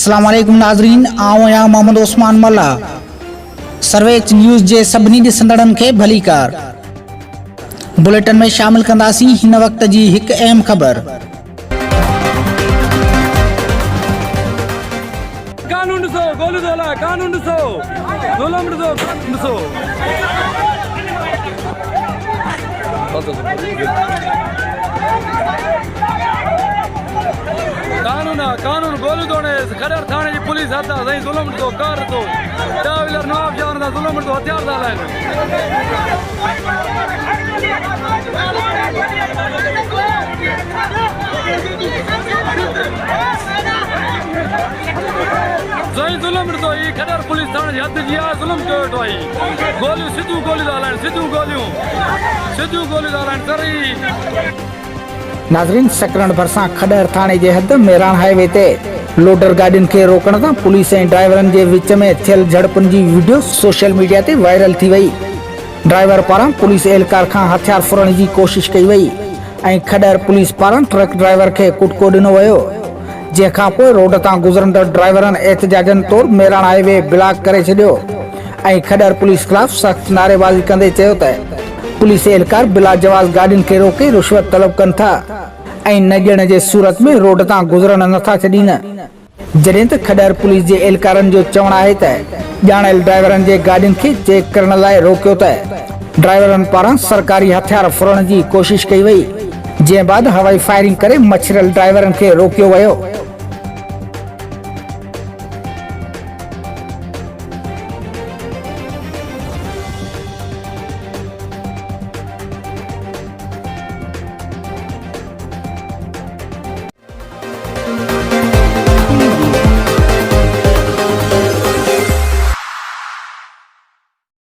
अस्सलाम वालेकुम नाज़रीन, आऊं आहियां मोहम्मद उस्मान मल्ला। सर्वेच न्यूज़ जे सभिनी ॾिसंदड़नि खे भली कार। बुलेटिन में शामिल कंदासीं हिन वक्त जी हिकु अहम ख़बर। कानून ॾिसो, गोली दोला, कानून ॾिसो, ज़ुल्म ॾिसो, ॾिसो। कानून आहे, कानून गोली दोणे खड़र थाने जी पुलिस हथ आहे, साईं ज़ुल्म ॾिसो, कार ॾिसो, ॾह व्हीलर नवाब शहर जा ज़ुल्म ॾिसो, हथियार था हलाइनि। साईं ज़ुल्म ॾिसो, ही खड़र पुलिस थाने जी हद जी आहे, ज़ुल्म कयो वेठो आहे। गोलियूं सिधियूं गोलियूं था हलाइनि, सिधियूं गोलियूं था हलाइनि, सरी। नाज़रीन, सकरन भरसां खडर थाने जे हद मेरान हाईवे ते लोडर गाॾियुनि खे रोकण सां पुलिस ऐं ड्राइवरनि जे विच में थियल झड़पुनि जी वीडियो सोशल मीडिया ते वायरल थी वई। ड्राइवर पारां पुलिस एहलकार खां हथियार फुरण जी कोशिश कई वई ऐं खडर पुलिस पारां ट्रक ड्राइवर खे कुटको ॾिनो वियो, जंहिंखां पोइ रोड तां गुज़रंदड़ ड्राइवरनि एहतजाजन तौरु मेरान हाईवे ब्लॉक करे छॾियो ऐं खडर पुलिस ख़िलाफ़ सख़्त नारेबाज़ी कंदे चयो त पुलिस एहलकार बिला जवाज़ गाॾियुनि खे रोके रिश्वत तलब कनि था ऐं न ॾियण जे सूरत में रोड तां गुज़रण नथा छॾीनि। जॾहिं त खडर पुलिस जे एहलकारनि जो चवणु आहे त ॼाणियल ड्राइवरनि जे गाॾियुनि खे चेक करण लाइ रोकियो त ड्राइवरनि पारां सरकारी हथियार फुरण जी कोशिश कई वई, जंहिं बाद हवाई फायरिंग करे मछरल ड्राइवरनि खे रोकियो वियो।